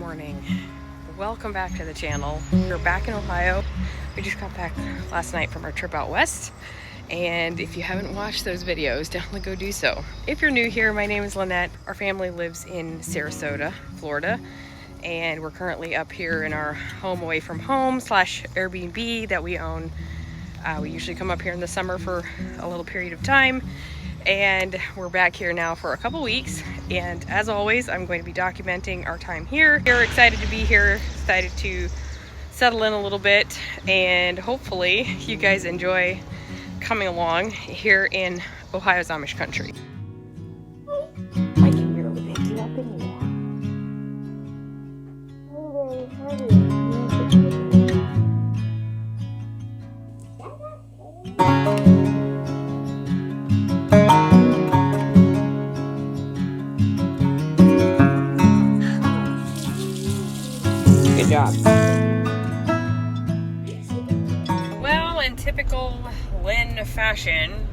morning. Welcome back to the channel. We're back in Ohio. We just got back last night from our trip out west. And if you haven't watched those videos, definitely go do so. If you're new here, my name is Lynette. Our family lives in Sarasota, Florida. And we're currently up here in our home away from home / Airbnb that we own. We usually come up here in the summer for a little period of time. And we're back here now for a couple weeks, and as always I'm going to be documenting our time here. We're excited to be here, excited to settle in a little bit, and hopefully you guys enjoy coming along here in Ohio's Amish Country. I can barely pick you up anymore. Good job. Well, in typical Lynn fashion,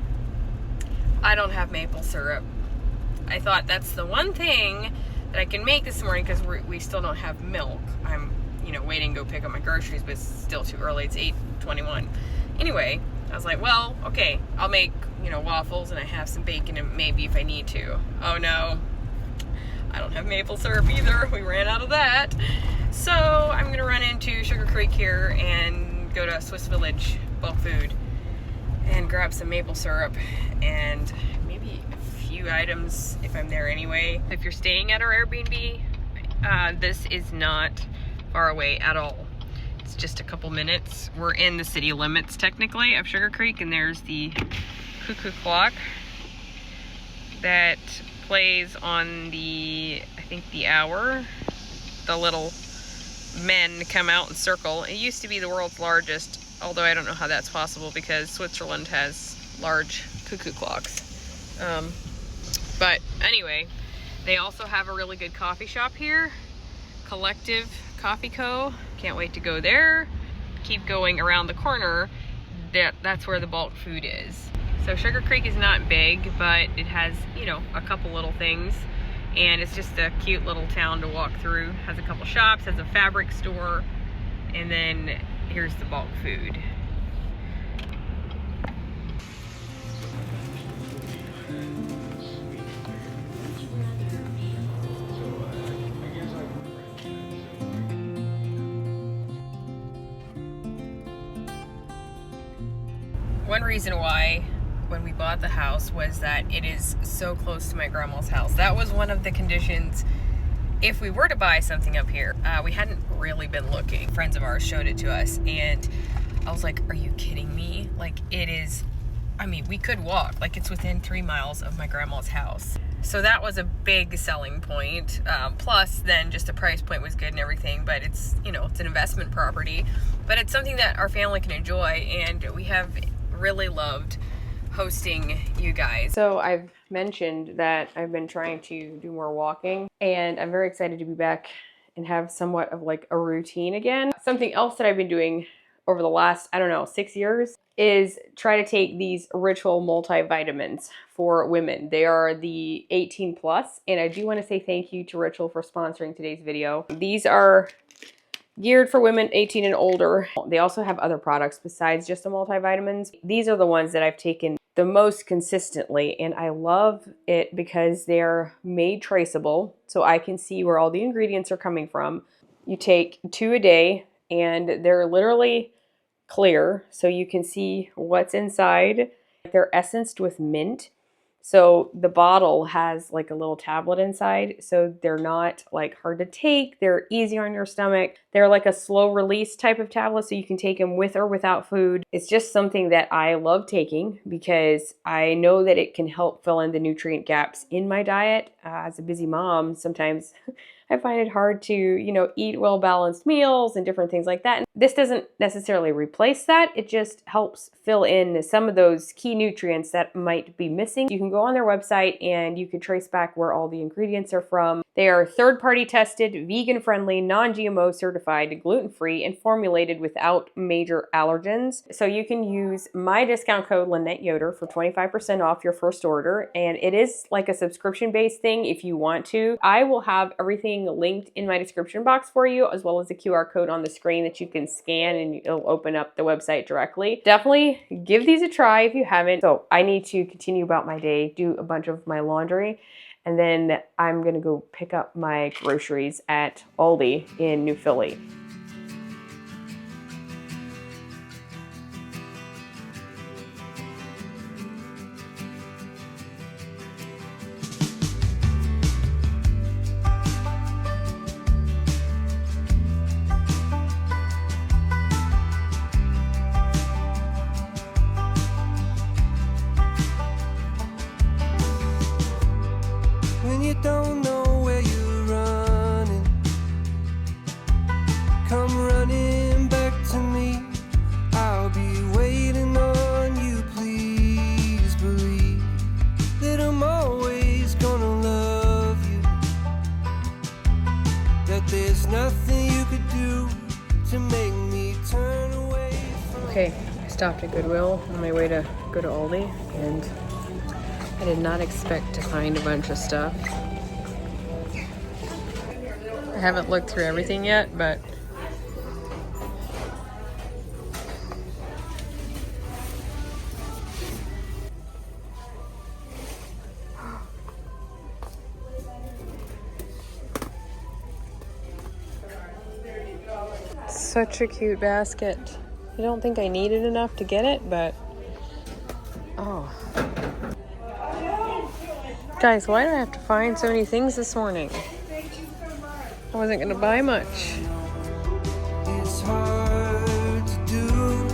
I don't have maple syrup. I thought that's the one thing that I can make this morning because we still don't have milk. I'm, waiting to go pick up my groceries, but it's still too early. It's 8:21. Anyway, I was like, well, okay, I'll make, waffles, and I have some bacon and maybe if I need to. Oh no, I don't have maple syrup either. We ran out of that. So I'm gonna run into Sugar Creek here and go to Swiss Village Bulk Food and grab some maple syrup and maybe a few items if I'm there anyway. If you're staying at our Airbnb, this is not far away at all. It's just a couple minutes. We're in the city limits technically of Sugar Creek, and there's the cuckoo clock that plays on the, I think the hour. The little men come out and circle. It used to be the world's largest, although I don't know how that's possible because Switzerland has large cuckoo clocks. But anyway, they also have a really good coffee shop here, Collective Coffee Co. Can't wait to go there. Keep going around the corner. That's where the bulk food is. So Sugar Creek is not big, but it has, a couple little things. And it's just a cute little town to walk through. Has a couple shops, has a fabric store, and then here's the bulk food. One reason why when we bought the house was that it is so close to my grandma's house. That was one of the conditions if we were to buy something up here. We hadn't really been looking. Friends of ours showed it to us and I was like, are you kidding me? Like, it is, we could walk. Like, it's within 3 miles of my grandma's house. So that was a big selling point. Plus then just the price point was good and everything, but it's, it's an investment property, but it's something that our family can enjoy, and we have really loved hosting you guys. So I've mentioned that I've been trying to do more walking, and I'm very excited to be back and have somewhat of like a routine again. Something else that I've been doing over the last, 6 years is try to take these Ritual multivitamins for women. They are the 18 plus, and I do want to say thank you to Ritual for sponsoring today's video. These are geared for women 18 and older. They also have other products besides just the multivitamins. These are the ones that I've taken the most consistently, and I love it because they're made traceable, so I can see where all the ingredients are coming from. You take 2 a day, and they're literally clear, so you can see what's inside. They're essenced with mint. So the bottle has like a little tablet inside, so they're not like hard to take. They're easy on your stomach. They're like a slow release type of tablet, so you can take them with or without food. It's just something that I love taking because I know that it can help fill in the nutrient gaps in my diet. As a busy mom, sometimes I find it hard to, eat well-balanced meals and different things like that. And this doesn't necessarily replace that. It just helps fill in some of those key nutrients that might be missing. You can go on their website and you can trace back where all the ingredients are from. They are third-party tested, vegan-friendly, non-GMO certified, gluten-free, and formulated without major allergens. So you can use my discount code Lynette Yoder for 25% off your first order. And it is like a subscription-based thing if you want to. I will have everything everything linked in my description box for you, as well as the QR code on the screen that you can scan and it'll open up the website directly. Definitely give these a try if you haven't. So I need to continue about my day, do a bunch of my laundry, and then I'm gonna go pick up my groceries at Aldi in New Philly. Don't know where you're running. Come running back to me. I'll be waiting on you. Please believe that I'm always gonna love you. That there's nothing you could do to make me turn away from. Okay, I stopped at Goodwill on my way to go to Aldi, and I did not expect to find a bunch of stuff. I haven't looked through everything yet, but such a cute basket. I don't think I needed enough to get it, but oh. Guys, why do I have to find so many things this morning? I wasn't gonna buy much. It's hard to do.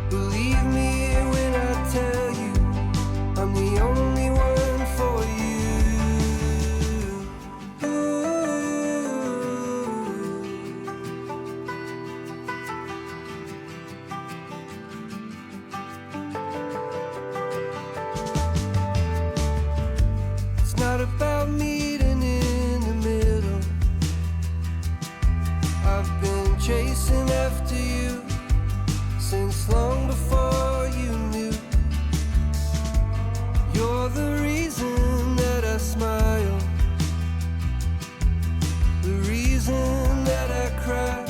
Believe me when I tell you I'm the only one for you. It's not about meeting in the middle. I've been chasing after you since long before you knew. You're the reason that I smile, the reason that I cry.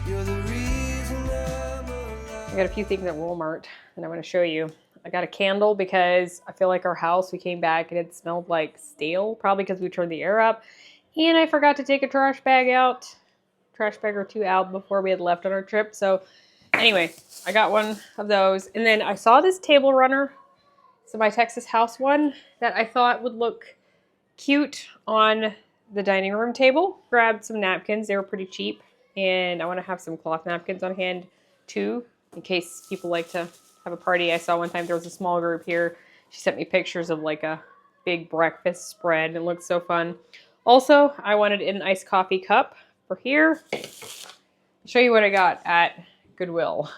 You're the reason I'm alive. I got a few things at Walmart and I want to show you. I got a candle because I feel like our house, we came back and it smelled like stale, probably because we turned the air up. And I forgot to take a trash bag or two out before we had left on our trip. So anyway, I got one of those. And then I saw this table runner. So my Texas house one that I thought would look cute on the dining room table. Grabbed some napkins. They were pretty cheap. And I want to have some cloth napkins on hand too, in case people like to have a party. I saw one time there was a small group here. She sent me pictures of like a big breakfast spread. It looked so fun. Also, I wanted an iced coffee cup for here. I'll show you what I got at Goodwill.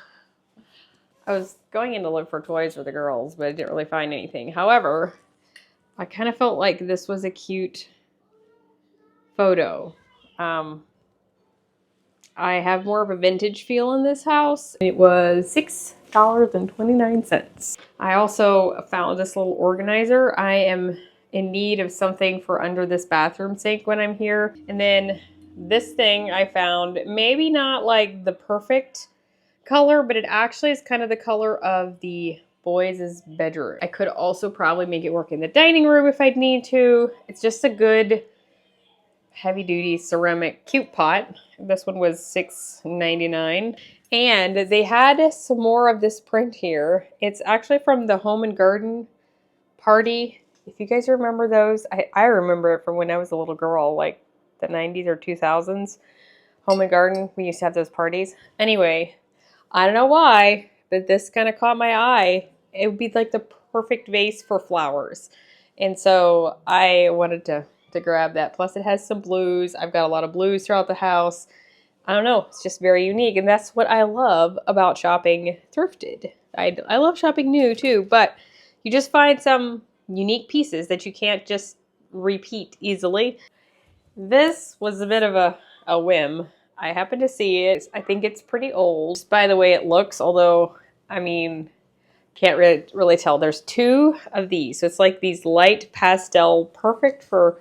I was going in to look for toys for the girls, but I didn't really find anything. However, I kind of felt like this was a cute photo. I have more of a vintage feel in this house. It was $6.29. I also found this little organizer. I am in need of something for under this bathroom sink when I'm here. And then this thing I found, maybe not like the perfect color, but it actually is kind of the color of the boys' bedroom. I could also probably make it work in the dining room if I'd need to. It's just a good heavy-duty ceramic cute pot. This one was $6.99. And they had some more of this print here. It's actually from the Home and Garden party. If you guys remember those, I remember it from when I was a little girl, like the 90s or 2000s. Home and Garden, we used to have those parties. Anyway, I don't know why, but this kind of caught my eye. It would be like the perfect vase for flowers. And so I wanted to grab that. Plus it has some blues. I've got a lot of blues throughout the house. I don't know. It's just very unique. And that's what I love about shopping thrifted. I love shopping new too, but you just find some unique pieces that you can't just repeat easily. This was a bit of a whim. I happened to see it. I think it's pretty old just by the way it looks, although, I mean, can't really tell. There's two of these. So it's like these light pastel, perfect for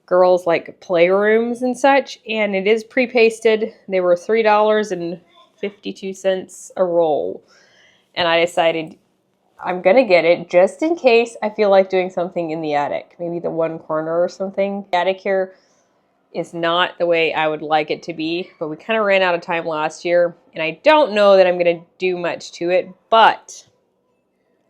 girls' like playrooms and such, and it is pre-pasted. They were $3.52 a roll, and I decided I'm gonna get it just in case I feel like doing something in the attic, maybe the one corner or something. The attic here is not the way I would like it to be, but we kind of ran out of time last year, and I don't know that I'm gonna do much to it, but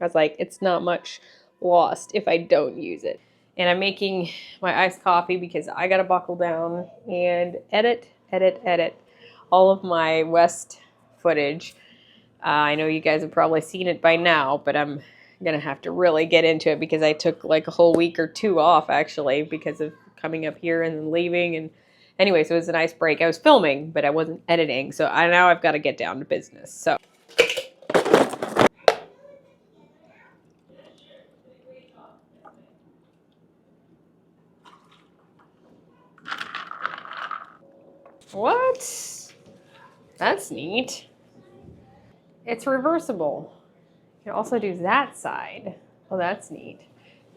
I was like, it's not much lost if I don't use it. And I'm making my iced coffee because I gotta buckle down and edit all of my West footage. I know you guys have probably seen it by now, but I'm gonna have to really get into it because I took like a whole week or two off actually because of coming up here and then leaving. And anyway, so it was a nice break. I was filming, but I wasn't editing. So now I've got to get down to business. So. What? That's neat. It's reversible. You can also do that side. Oh, that's neat.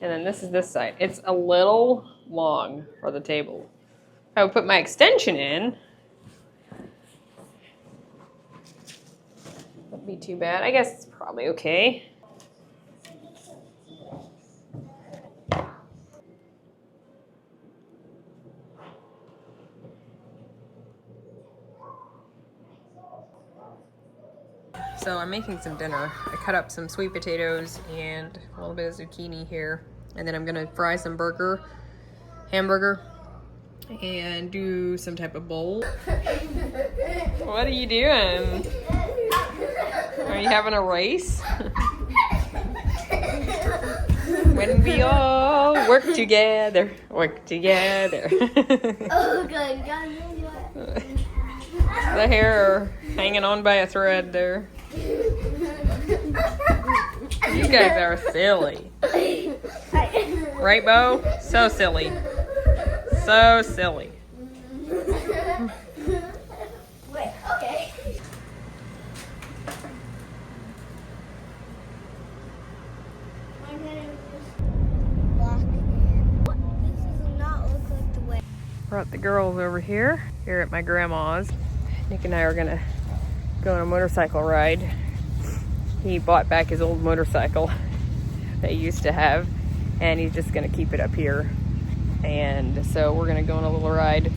And then this is this side. It's a little long for the table. If I would put my extension in, wouldn't be too bad. I guess it's probably okay. So I'm making some dinner. I cut up some sweet potatoes and a little bit of zucchini here. And then I'm gonna fry some hamburger, and do some type of bowl. What are you doing? Are you having a race? When we all work together. Oh, good. The hair hanging on by a thread there. You guys are silly. Right, Bo? So silly. So silly. Wait, okay. My head is just black and this does not look like the way. Brought the girls over here at my grandma's. Nick and I are gonna go on a motorcycle ride. He bought back his old motorcycle that he used to have, and he's just gonna keep it up here. And so we're gonna go on a little ride.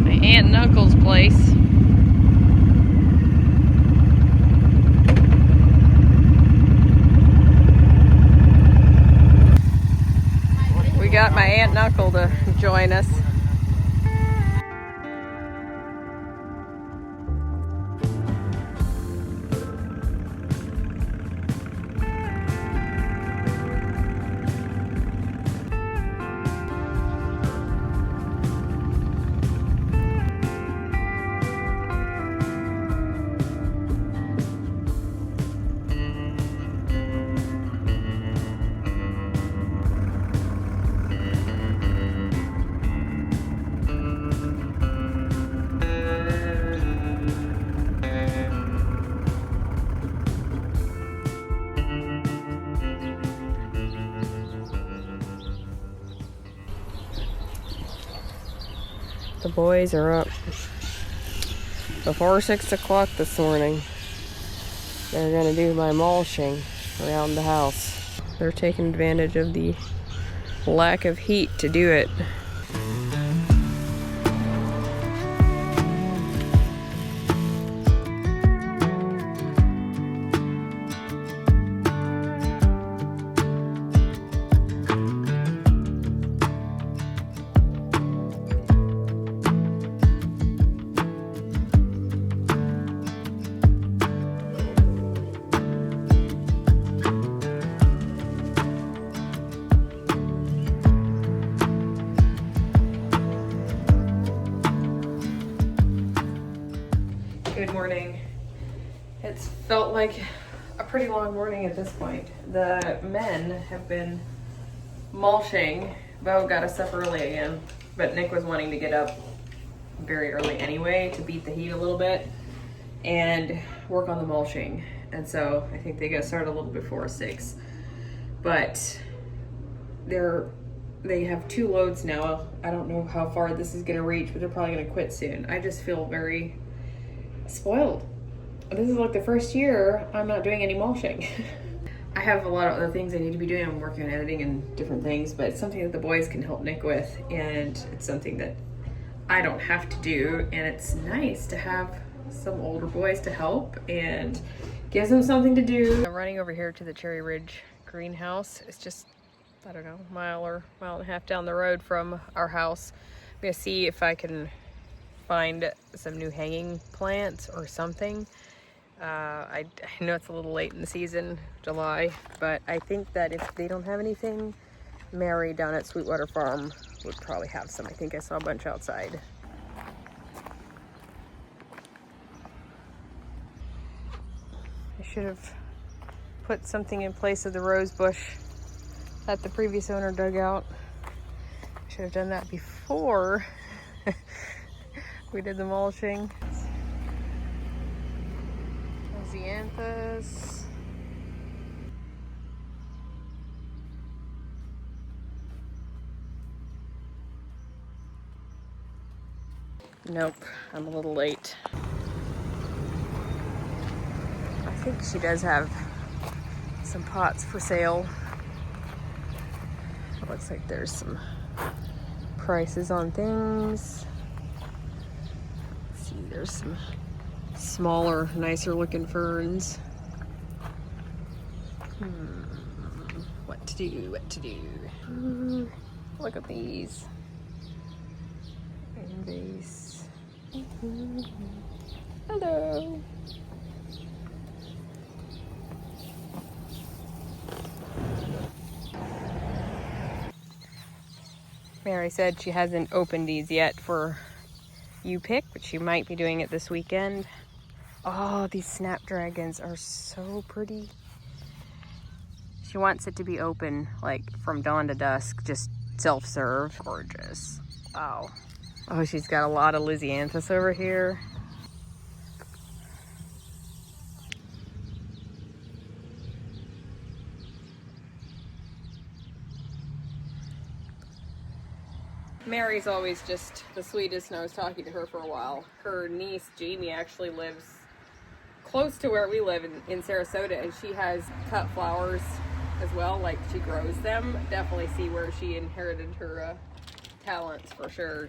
My aunt and uncle's place. We got my aunt and uncle to join us. The boys are up before 6 o'clock this morning. They're gonna do my mulching around the house. They're taking advantage of the lack of heat to do it. Good morning. It's felt like a pretty long morning at this point. The men have been mulching. Bo got us up early again, but Nick was wanting to get up very early anyway to beat the heat a little bit. and work on the mulching. And so I think they got started a little before 6. But they have 2 loads now. I don't know how far this is gonna reach, but they're probably gonna quit soon. I just feel very spoiled. This is like the first year I'm not doing any mulching. I have a lot of other things I need to be doing. I'm working on editing and different things, but it's something that the boys can help Nick with, and it's something that I don't have to do, and it's nice to have some older boys to help and gives them something to do. I'm running over here to the Cherry Ridge greenhouse. It's just, I don't know, mile and a half down the road from our house. I'm gonna see if I can find some new hanging plants or something. I know it's a little late in the season, July, but I think that if they don't have anything, Mary down at Sweetwater Farm would probably have some. I think I saw a bunch outside. I should have put something in place of the rose bush that the previous owner dug out. I should have done that before we did the mulching. Xanthus. Nope, I'm a little late. I think she does have some pots for sale. It looks like there's some prices on things. Let's see, there's some smaller, nicer looking ferns. What to do? Look at these. And these. Hello. Mary said she hasn't opened these yet for you pick, but she might be doing it this weekend. Oh, these snapdragons are so pretty. She wants it to be open, like from dawn to dusk, just self-serve. Gorgeous. Wow. Oh, she's got a lot of Lysianthus over here. Mary's always just the sweetest, and I was talking to her for a while. Her niece, Jamie, actually lives close to where we live in Sarasota, and she has cut flowers as well, like she grows them. Definitely see where she inherited her talents for sure.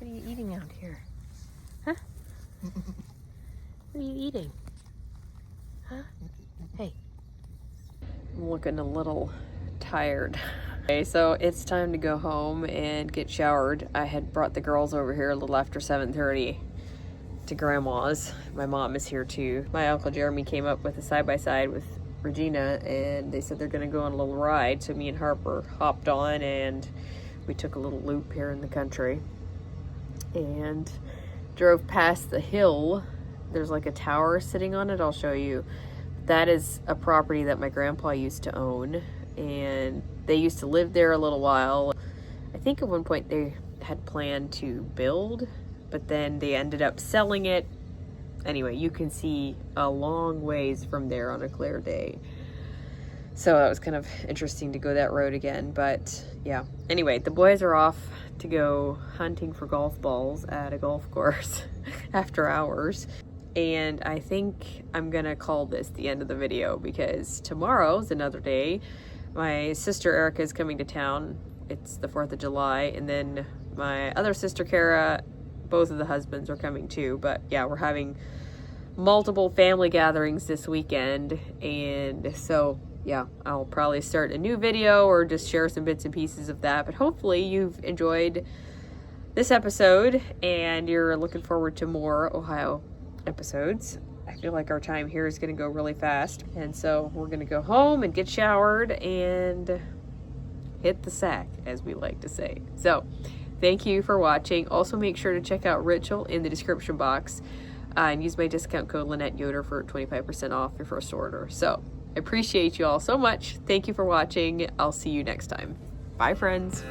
What are you eating out here? Huh? What are you eating? Huh? Hey. I'm looking a little tired. Okay, so it's time to go home and get showered. I had brought the girls over here a little after 7:30 to Grandma's. My mom is here too. My Uncle Jeremy came up with a side-by-side with Regina, and they said they're gonna go on a little ride. So me and Harper hopped on and we took a little loop here in the country and drove past the hill. There's like a tower sitting on it. I'll show you. That is a property that my grandpa used to own, and they used to live there a little while. I think at one point they had planned to build, but then they ended up selling it. Anyway, you can see a long ways from there on a clear day. So that was kind of interesting to go that road again, but yeah. Anyway, the boys are off to go hunting for golf balls at a golf course after hours. And I think I'm gonna call this the end of the video because tomorrow's another day. My sister Erica is coming to town. It's the 4th of July, and then my other sister Kara, both of the husbands are coming too. But yeah, we're having multiple family gatherings this weekend, and so yeah, I'll probably start a new video or just share some bits and pieces of that. But hopefully you've enjoyed this episode and you're looking forward to more Ohio episodes. I feel like our time here is going to go really fast, and so we're going to go home and get showered and hit the sack, as we like to say. So thank you for watching. Also make sure to check out Ritual in the description box and use my discount code Lynette Yoder for 25% off your first order. So I appreciate you all so much. Thank you for watching. I'll see you next time. Bye, friends.